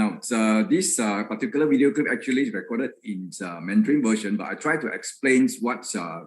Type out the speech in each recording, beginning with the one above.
Now, this particular video clip actually is recorded in Mandarin version, but I try to explain what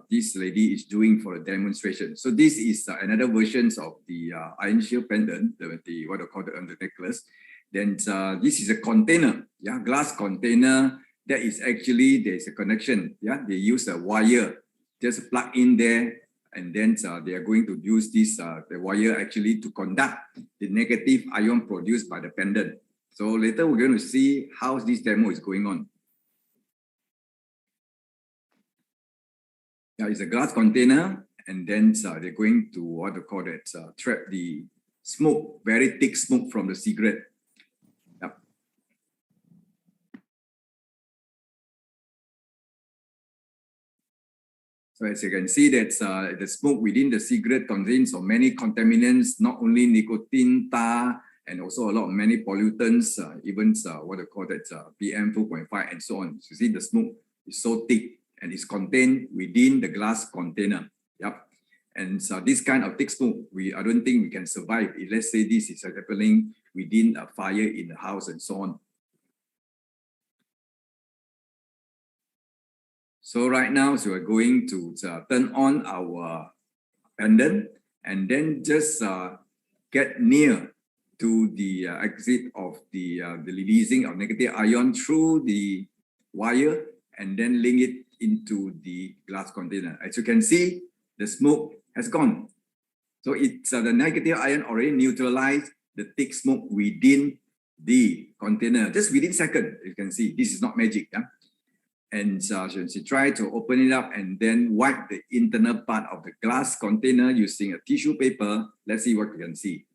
this lady is doing for a demonstration. So this is another version of the Ionshield pendant, the what I call the necklace. Then this is a container, yeah, glass container. That is actually there's a connection. Yeah, they use a wire, just plug in there, and then they are going to use this the wire actually to conduct the negative ion produced by the pendant. So later we're going to see how this demo is going on. Yeah, it's a glass container, and then they're going to what they call it, trap the smoke, very thick smoke from the cigarette. Yep. So as you can see, that the smoke within the cigarette contains of many contaminants, not only nicotine, tar, and also a lot of many pollutants, even what they call that PM 2.5 and so on. So you see the smoke is so thick and it's contained within the glass container. Yep. And so this kind of thick smoke, I don't think we can survive if, let's say, this is happening within a fire in the house and so on. So right now, so we're going to turn on our pendant and then just get near to the exit of the releasing of negative ion through the wire and then link it into the glass container. As you can see, the smoke has gone. So it's the negative ion already neutralized the thick smoke within the container, just within seconds. You can see this is not magic. Yeah? And so she tried to open it up and then wipe the internal part of the glass container using a tissue paper. Let's see what we can see.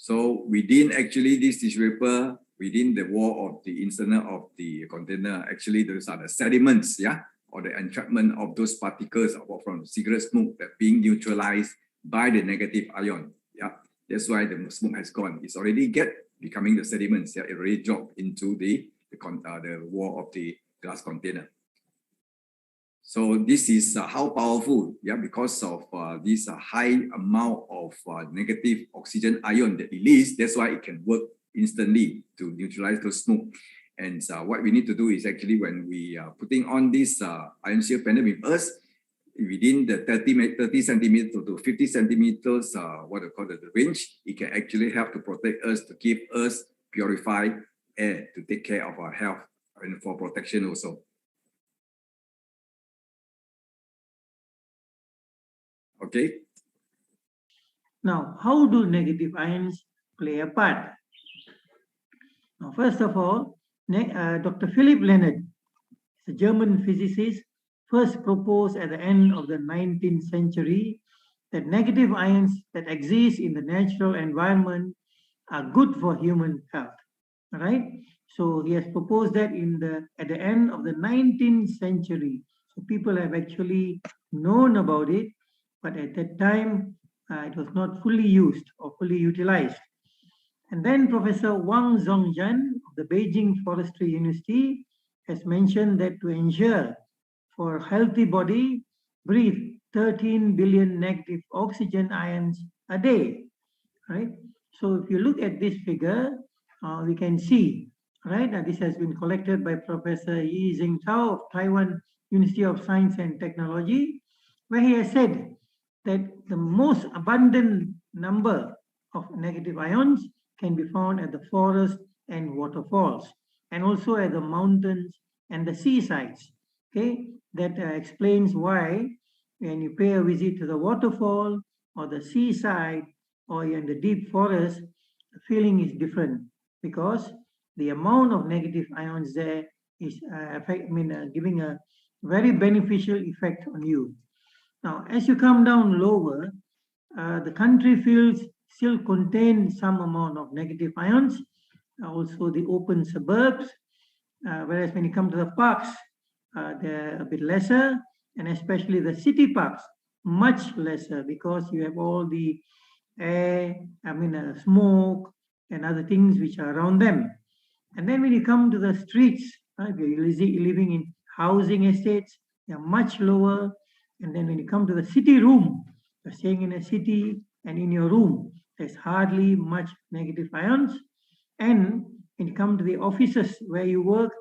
So within actually this tissue paper, within the wall of the internal of the container, actually those are the sediments, yeah, or the entrapment of those particles from cigarette smoke that being neutralized by the negative ion. Yeah, that's why the smoke has gone. It's already becoming the sediments. Yeah, it already dropped into the wall of the glass container. So this is how powerful, yeah, because of this high amount of negative oxygen ion that released. That's why it can work instantly to neutralize the smoke. And what we need to do is actually when we are putting on this Ionshield pendant with us, within the 30 centimeters to 50 centimeters, what I call the range, it can actually help to protect us, to give us purified air, to take care of our health and for protection also. Okay. Now, how do negative ions play a part? Now, first of all, Dr. Philipp Lenard, a German physicist, first proposed at the end of the 19th century that negative ions that exist in the natural environment are good for human health. All right. So he has proposed that at the end of the 19th century. So people have actually known about it, but at that time it was not fully used or fully utilized. And then Professor Wang Zhongzhan of the Beijing Forestry University has mentioned that to ensure for a healthy body, breathe 13 billion negative oxygen ions a day, right? So if you look at this figure, we can see, right, that this has been collected by Professor Yi Zhengtao of Taiwan University of Science and Technology, where he has said that the most abundant number of negative ions can be found at the forest and waterfalls, and also at the mountains and the seasides. Okay, that explains why when you pay a visit to the waterfall or the seaside or you're in the deep forest, the feeling is different because the amount of negative ions there is giving a very beneficial effect on you. Now, as you come down lower, the country fields still contain some amount of negative ions, also the open suburbs, whereas when you come to the parks, they're a bit lesser, and especially the city parks, much lesser because you have all the air, smoke and other things which are around them. And then when you come to the streets, if you're living in housing estates, they are much lower. And then when you come to the city room, you're staying in a city and in your room, there's hardly much negative ions. And when you come to the offices where you work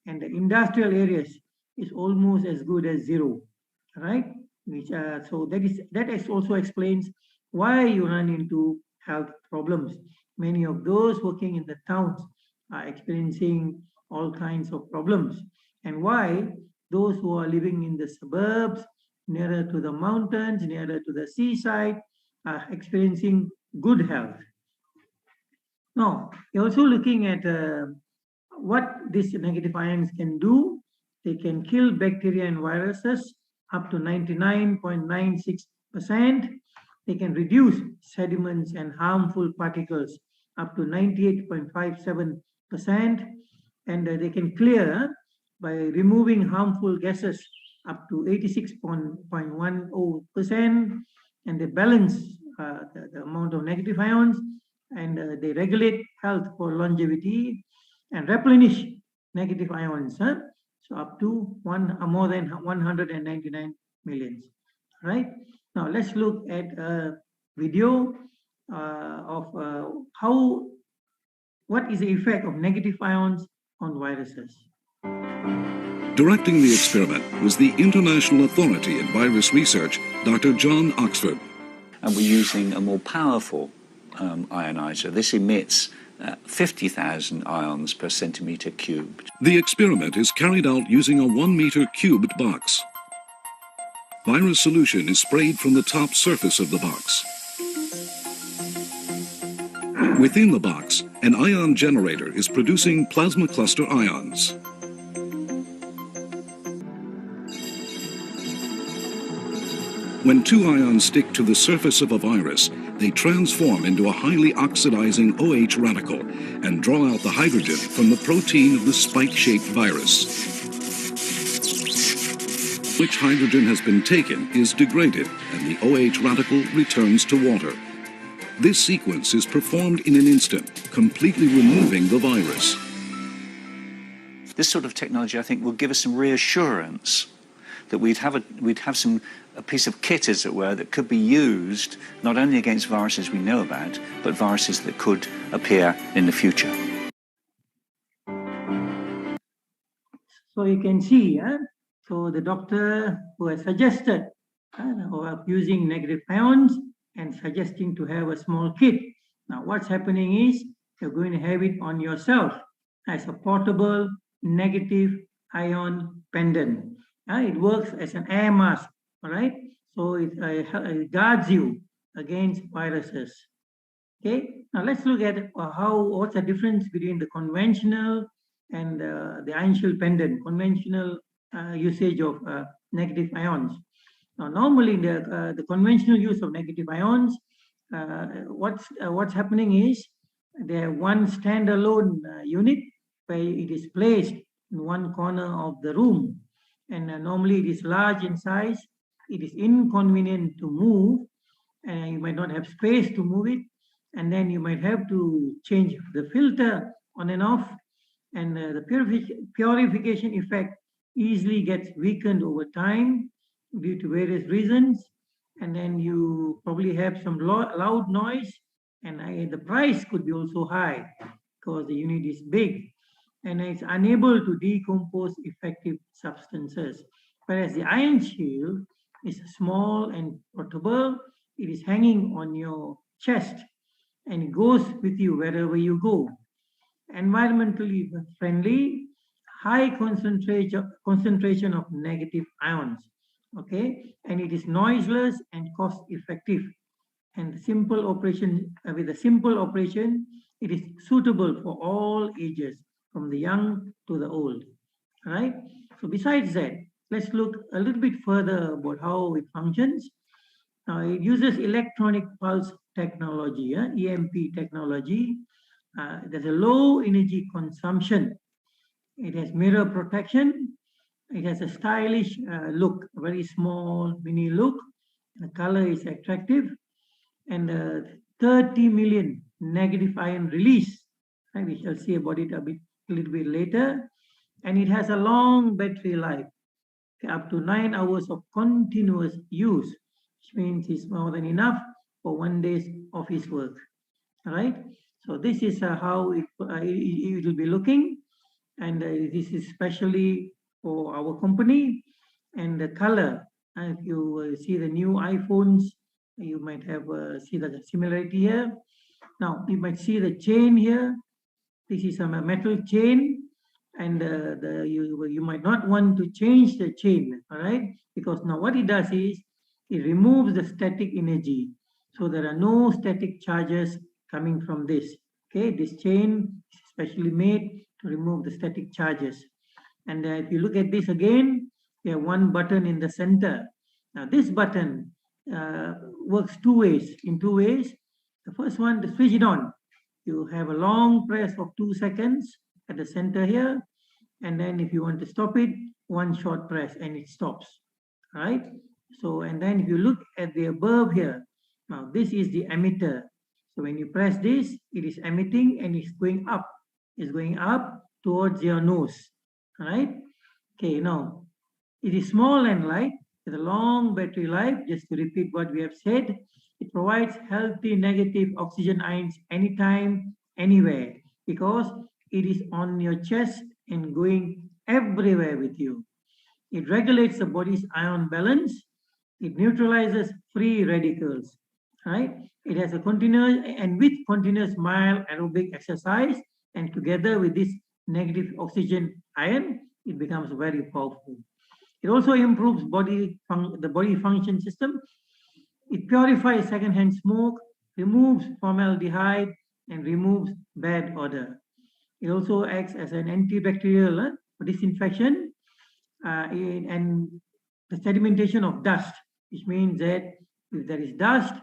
and the industrial areas, it's almost as good as zero, right? Which so that also explains why you run into health problems. Many of those working in the towns are experiencing all kinds of problems, and why those who are living in the suburbs, nearer to the mountains, nearer to the seaside, are experiencing good health. Now, you're also looking at what these negative ions can do. They can kill bacteria and viruses up to 99.96%. They can reduce sediments and harmful particles up to 98.57%. And they can clear by removing harmful gases up to 86.10%. And they balance the amount of negative ions, and they regulate health for longevity and replenish negative ions. So up to more than 199 millions. Right? Now let's look at a video of what is the effect of negative ions on viruses. Directing the experiment was the International Authority in Virus Research, Dr. John Oxford. And we're using a more powerful ionizer. This emits 50,000 ions per centimeter cubed. The experiment is carried out using a 1 meter cubed box. Virus solution is sprayed from the top surface of the box. Within the box, an ion generator is producing plasma cluster ions. When two ions stick to the surface of a virus, they transform into a highly oxidizing OH radical and draw out the hydrogen from the protein of the spike-shaped virus. Which hydrogen has been taken is degraded and the OH radical returns to water. This sequence is performed in an instant, completely removing the virus. This sort of technology, I think, will give us some reassurance that we'd have a piece of kit, as it were, that could be used not only against viruses we know about, but viruses that could appear in the future. So you can see, so the doctor who has suggested of using negative ions and suggesting to have a small kit. Now what's happening is you're going to have it on yourself as a portable negative ion pendant. It works as an air mask. All right, so it guards you against viruses. Okay, now let's look at what's the difference between the conventional and the Ionshield pendant, conventional usage of negative ions. Now, normally the conventional use of negative ions, what's happening is they have one standalone unit where it is placed in one corner of the room, and normally it is large in size. It is inconvenient to move, and you might not have space to move it, and then you might have to change the filter on and off, and the purification effect easily gets weakened over time due to various reasons, and then you probably have some loud noise, and the price could be also high because the unit is big and it's unable to decompose effective substances. Whereas the Ionshield is small and portable. It is hanging on your chest and it goes with you wherever you go. Environmentally friendly, high concentration of negative ions. Okay, and it is noiseless and cost effective. And simple operation, with a simple operation, it is suitable for all ages, from the young to the old. Right? So besides that, let's look a little bit further about how it functions. Now, it uses electronic pulse technology, EMP technology. There's a low energy consumption. It has mirror protection. It has a stylish look, a very small mini look. The color is attractive. And 30 million negative ion release. Right? We shall see about it a little bit later. And it has a long battery life. up to 9 hours of continuous use, which means it's more than enough for 1 day's office work. All right. So this is how it will be looking, and this is especially for our company. And the color, if you see the new iPhones, you might have see the similarity here. Now you might see the chain here. This is a metal chain, and you might not want to change the chain, all right? Because now what it does is it removes the static energy, so there are no static charges coming from this. Okay, this chain is specially made to remove the static charges. And if you look at this again, we have one button in the center. Now this button works in two ways. The first one, to switch it on, you have a long press of 2 seconds at the center here, and then if you want to stop it, one short press and it stops. Right? So, and then if you look at the above here, now this is the emitter. So when you press this, it is emitting and it's going up. It's going up towards your nose. All right? Okay, now it is small and light with a long battery life. Just to repeat what we have said, it provides healthy negative oxygen ions anytime, anywhere, because it is on your chest and going everywhere with you. It regulates the body's ion balance. It neutralizes free radicals, right? It has a continuous and with continuous mild aerobic exercise, and together with this negative oxygen ion, it becomes very powerful. It also improves the body function system. It purifies secondhand smoke, removes formaldehyde, and removes bad odor. It also acts as an antibacterial for disinfection and the sedimentation of dust, which means that if there is dust,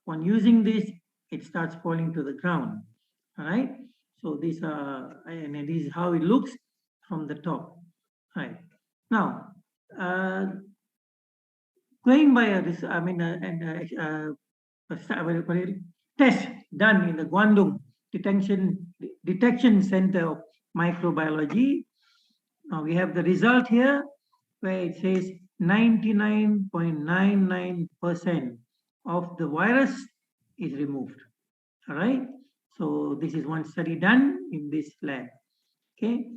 upon using this, it starts falling to the ground. All right. So this is how it looks from the top. All right. Now, going by test done in the Guangdong Detection Center of Microbiology. Now we have the result here where it says 99.99% of the virus is removed. All right. So this is one study done in this lab. Okay.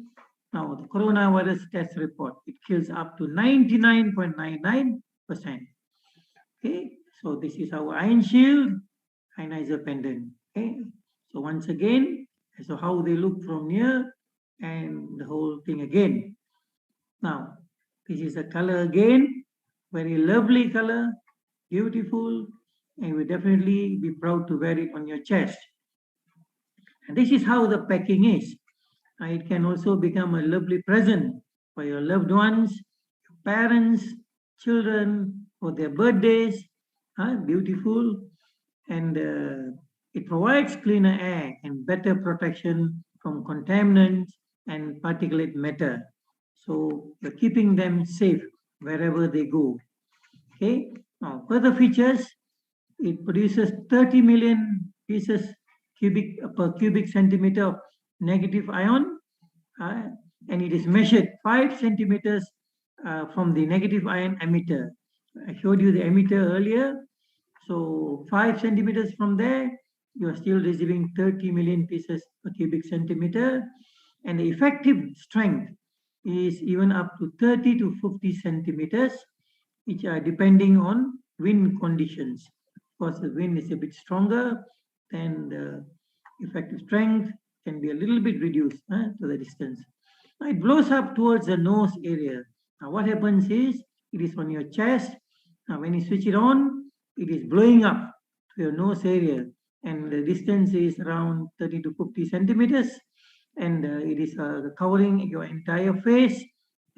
Now the coronavirus test report, it kills up to 99.99%. Okay. So this is our Ionshield ionizer pendant. Okay. So once again, so how they look from near and the whole thing again. Now, this is a color again, very lovely color, beautiful, and you will definitely be proud to wear it on your chest. And this is how the packing is. It can also become a lovely present for your loved ones, your parents, children, for their birthdays. Beautiful. And it provides cleaner air and better protection from contaminants and particulate matter. So you're keeping them safe wherever they go. Okay. Now, further features, it produces 30 million pieces per cubic centimeter of negative ion, and it is measured 5 centimeters from the negative ion emitter. I showed you the emitter earlier. So 5 centimeters from there, you are still receiving 30 million pieces per cubic centimeter, and the effective strength is even up to 30 to 50 centimeters, which are depending on wind conditions. Of course, the wind is a bit stronger, then the effective strength can be a little bit reduced to the distance. Now it blows up towards the nose area. Now what happens is, it is on your chest. Now when you switch it on, it is blowing up to your nose area, and the distance is around 30 to 50 centimeters, and it is covering your entire face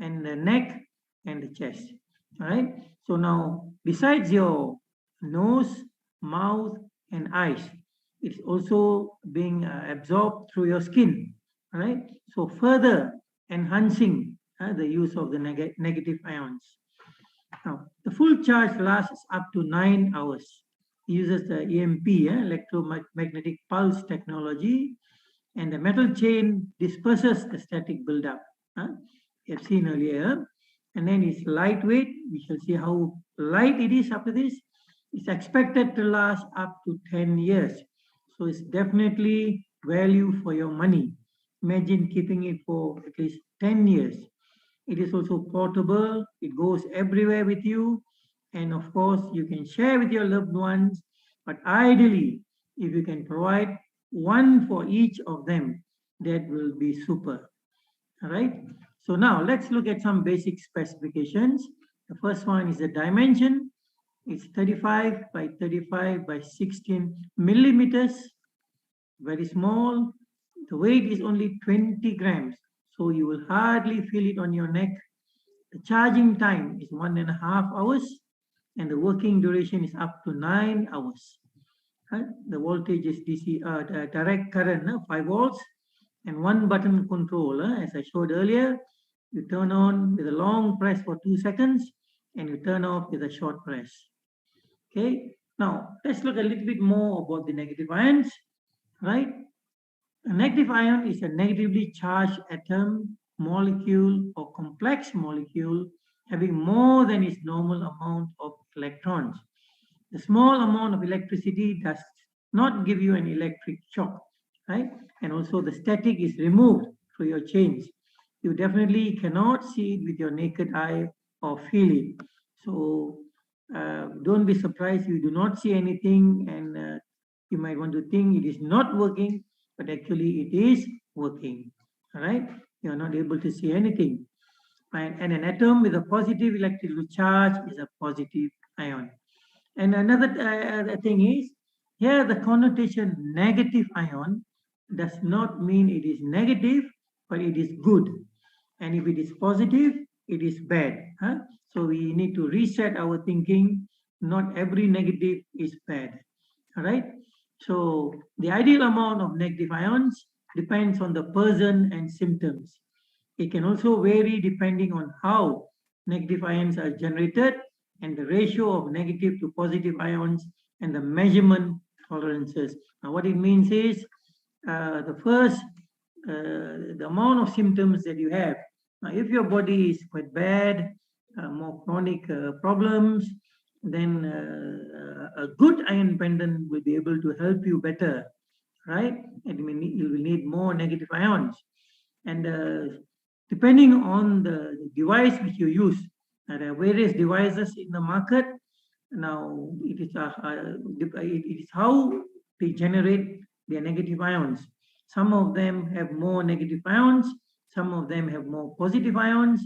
and the neck and the chest. All right. So now, besides your nose, mouth, and eyes, it's also being absorbed through your skin. All right. So further enhancing the use of the negative ions. Now, the full charge lasts up to 9 hours. It uses the EMP, electromagnetic pulse technology, and the metal chain disperses the static buildup. You have seen earlier, and then it's lightweight. We shall see how light it is after this. It's expected to last up to 10 years. So it's definitely value for your money. Imagine keeping it for at least 10 years. It is also portable. It goes everywhere with you. And of course, you can share with your loved ones. But ideally, if you can provide one for each of them, that will be super. All right. So now let's look at some basic specifications. The first one is the dimension. It's 35 by 35 by 16 millimeters. Very small. The weight is only 20 grams. So you will hardly feel it on your neck. The charging time is 1.5 hours. And the working duration is up to 9 hours. The voltage is DC, direct current, 5 volts, and one button control. As I showed earlier, you turn on with a long press for 2 seconds, and you turn off with a short press. Okay. Now let's look a little bit more about the negative ions. Right. A negative ion is a negatively charged atom, molecule, or complex molecule having more than its normal amount of electrons. The small amount of electricity does not give you an electric shock, right? And also the static is removed through your change. You definitely cannot see it with your naked eye or feel it. So don't be surprised if you do not see anything, and you might want to think it is not working, but actually it is working, all right? You are not able to see anything. And an atom with a positive electrical charge is a positive ion. And another thing is, here the connotation negative ion does not mean it is negative, but it is good. And if it is positive, it is bad. So we need to reset our thinking. Not every negative is bad. All right. So the ideal amount of negative ions depends on the person and symptoms. It can also vary depending on how negative ions are generated and the ratio of negative to positive ions and the measurement tolerances. Now what it means is the amount of symptoms that you have. Now if your body is quite bad, more chronic problems, then a good ion pendant will be able to help you better, right? And you will need more negative ions. And depending on the device which you use, there are various devices in the market. Now, it is how they generate their negative ions. Some of them have more negative ions, some of them have more positive ions.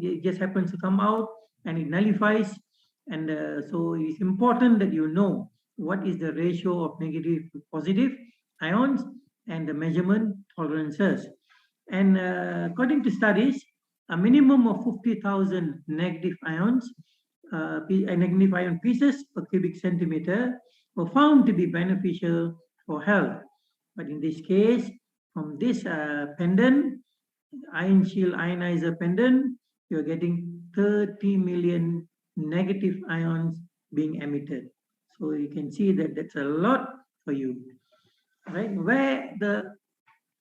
It just happens to come out and it nullifies. And so it is important that you know what is the ratio of negative to positive ions and the measurement tolerances. And according to studies, a minimum of 50,000 negative ions, negative ion pieces per cubic centimeter were found to be beneficial for health. But in this case, from this pendant, Ionshield ionizer pendant, you're getting 30 million negative ions being emitted. So you can see that that's a lot for you. Right? Where the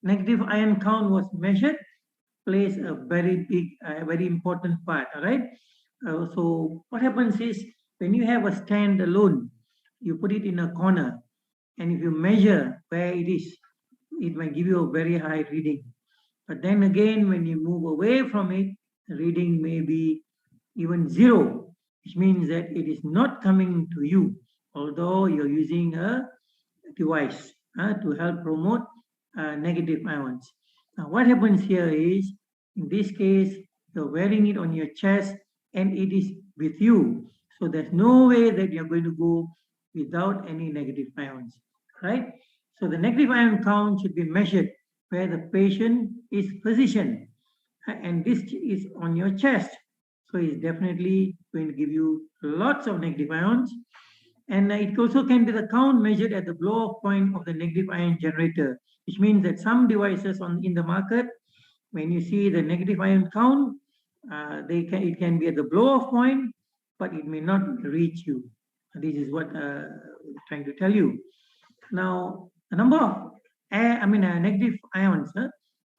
negative ion count was measured plays a very big, very important part. All right. So what happens is when you have a stand alone, you put it in a corner, and if you measure where it is, it might give you a very high reading. But then again, when you move away from it, the reading may be even 0, which means that it is not coming to you, although you're using a device to help promote negative ions. Now, what happens here is, in this case, you're wearing it on your chest and it is with you. So there's no way that you're going to go without any negative ions, right? So the negative ion count should be measured where the patient is positioned. And this is on your chest. So it's definitely going to give you lots of negative ions. And it also can be the count measured at the blow-off point of the negative ion generator, which means that some devices in the market, when you see the negative ion count, it can be at the blow-off point, but it may not reach you. This is what I'm trying to tell you. Now, the number of negative ions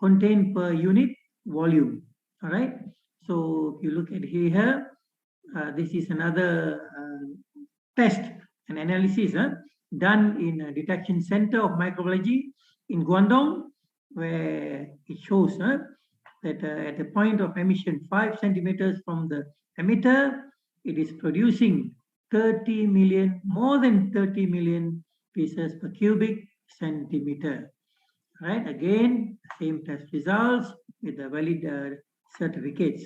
contained per unit volume. All right. So if you look at here, this is another test and analysis done in a detection center of microbiology in Guangdong, where it shows that at the point of emission 5 centimeters from the emitter, it is producing 30 million, more than 30 million pieces per cubic centimeter. Right? Again, same test results with the valid certificates.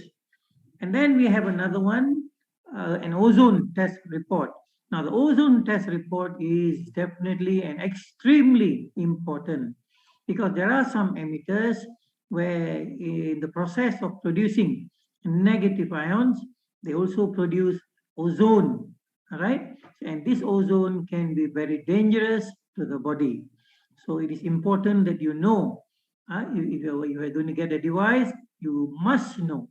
And then we have another one, an ozone test report. Now, the ozone test report is definitely and extremely important because there are some emitters where in the process of producing negative ions, they also produce ozone, right? And this ozone can be very dangerous to the body. So it is important that you know, if you are going to get a device, you must know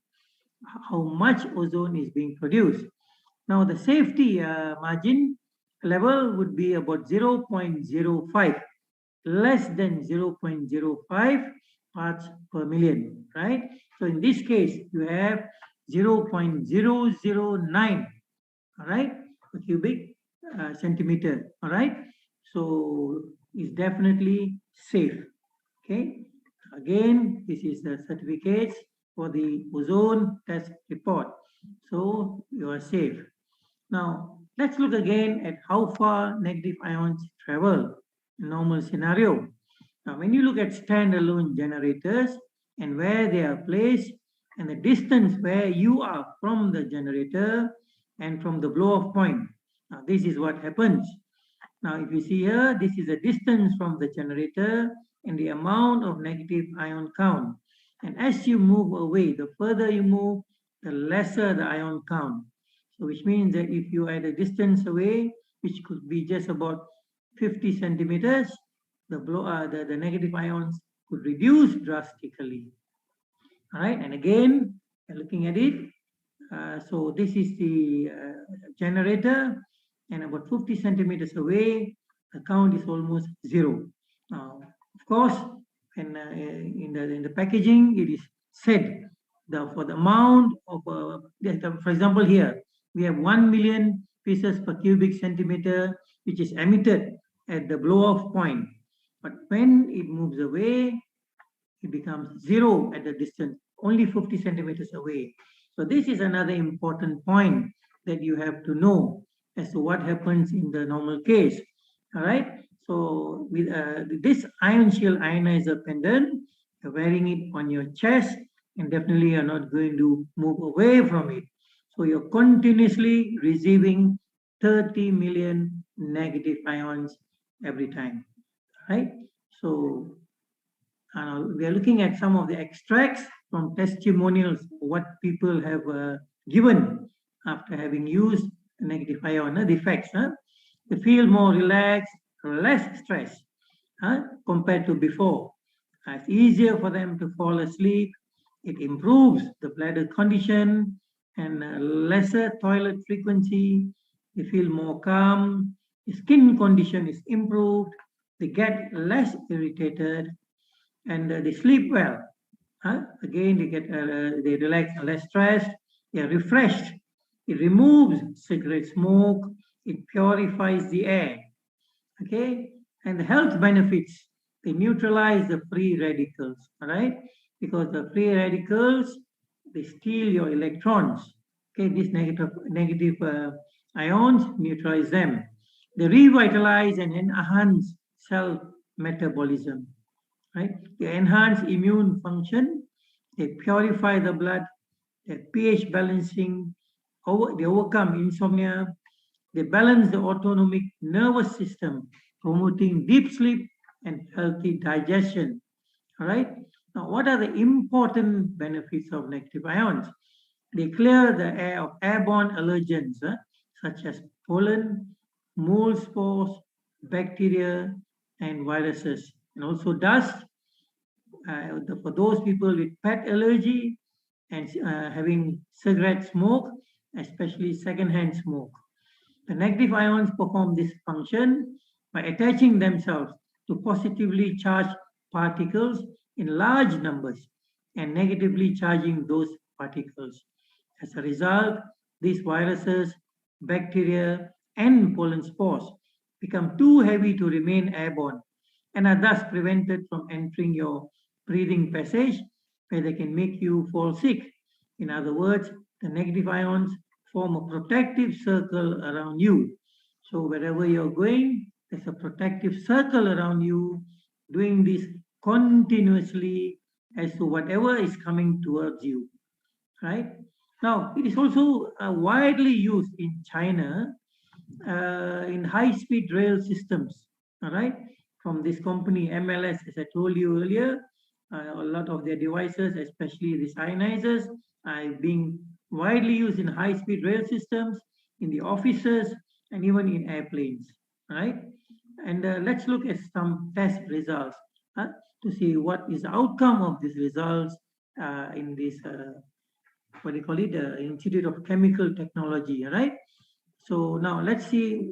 how much ozone is being produced. Now the safety margin level would be about 0.05, less than 0.05 parts per million, right? So in this case, you have 0.009, all right, per cubic centimeter, all right? So it's definitely safe, okay? Again, this is the certificates for the ozone test report. So you are safe. Now, let's look again at how far negative ions travel in normal scenario. Now, when you look at standalone generators and where they are placed and the distance where you are from the generator and from the blow-off point, now this is what happens. Now, if you see here, this is the distance from the generator and the amount of negative ion count. And as you move away, the further you move, the lesser the ion count. So which means that if you are at a distance away, which could be just about 50 centimeters, the negative ions could reduce drastically. All right, and again, looking at it, so this is the generator, and about 50 centimeters away, the count is almost zero. Now, of course, and in the packaging, it is said for the amount of, for example, here we have 1 million pieces per cubic centimeter, which is emitted at the blow-off point. But when it moves away, it becomes zero at the distance, only 50 centimeters away. So this is another important point that you have to know as to what happens in the normal case. All right. So with this Ionshield ionizer pendant, you're wearing it on your chest, and definitely you're not going to move away from it. So you're continuously receiving 30 million negative ions every time. Right? So we are looking at some of the extracts from testimonials, what people have given after having used negative ion, the effects. They feel more relaxed, less stress compared to before. It's easier for them to fall asleep. It improves the bladder condition and lesser toilet frequency. They feel more calm. The skin condition is improved. They get less irritated, and they sleep well. Again, they relax and less stressed. They are refreshed. It removes cigarette smoke. It purifies the air. Okay, and the health benefits, they neutralize the free radicals, all right? Because the free radicals, they steal your electrons. Okay, these negative ions neutralize them. They revitalize and enhance cell metabolism, right? They enhance immune function. They purify the blood. They pH balancing. They overcome insomnia. They balance the autonomic nervous system, promoting deep sleep and healthy digestion. All right. Now, what are the important benefits of negative ions? They clear the air of airborne allergens, such as pollen, mold spores, bacteria, and viruses, and also dust. For those people with pet allergy and having cigarette smoke, especially secondhand smoke. The negative ions perform this function by attaching themselves to positively charged particles in large numbers and negatively charging those particles. As a result, these viruses, bacteria, and pollen spores become too heavy to remain airborne and are thus prevented from entering your breathing passage, where they can make you fall sick. In other words, the negative ions form a protective circle around you. So wherever you're going, there's a protective circle around you, doing this continuously as to whatever is coming towards you, right? Now, it is also widely used in China in high-speed rail systems, all right? From this company MLS, as I told you earlier, a lot of their devices, especially these ionizers, are being widely used in high-speed rail systems, in the offices, and even in airplanes, right? And let's look at some test results to see what is the outcome of these results in this, what do you call it, Institute of Chemical Technology, right? So now let's see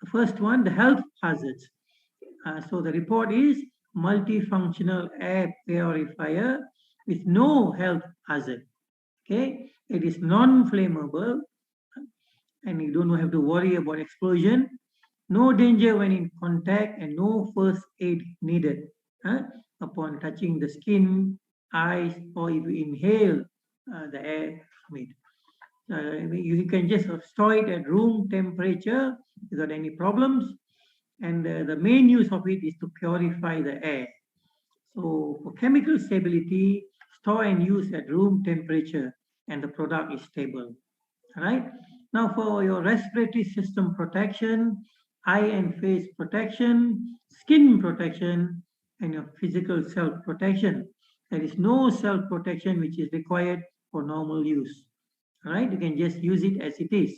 the first one, the health hazards. So the report is multifunctional air purifier with no health hazard. Okay, it is non-flammable and you don't have to worry about explosion. No danger when in contact and no first aid needed upon touching the skin, eyes, or if you inhale the air from it. You can just store it at room temperature without any problems. And the main use of it is to purify the air. So for chemical stability, store and use at room temperature and the product is stable. All right. Now for your respiratory system protection, eye and face protection, skin protection, and your physical self-protection. There is no self-protection which is required for normal use. All right. You can just use it as it is.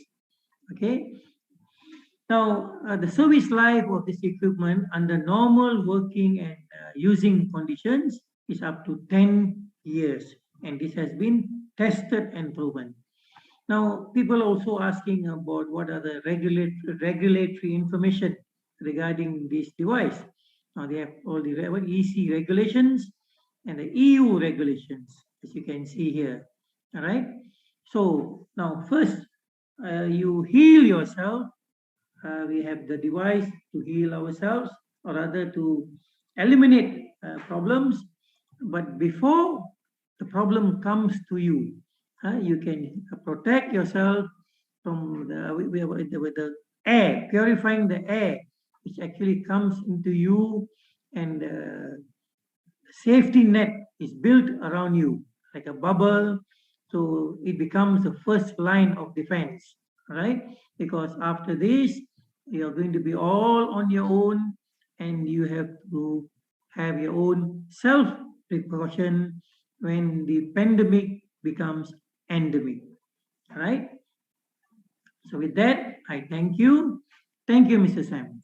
Okay. Now, the service life of this equipment under normal working and using conditions is up to 10 years, and this has been tested and proven. Now, people are also asking about what are the regulatory information regarding this device. Now, they have all the EC regulations and the EU regulations, as you can see here. All right. So now, first, you heal yourself. We have the device to heal ourselves, or rather to eliminate problems. But before the problem comes to you, you can protect yourself from with the air, purifying the air, which actually comes into you, and safety net is built around you like a bubble. So it becomes the first line of defense, right? Because after this, you're going to be all on your own, and you have to have your own self-precaution when the pandemic becomes endemic, right? So with that, I thank you. Thank you, Mr. Sam.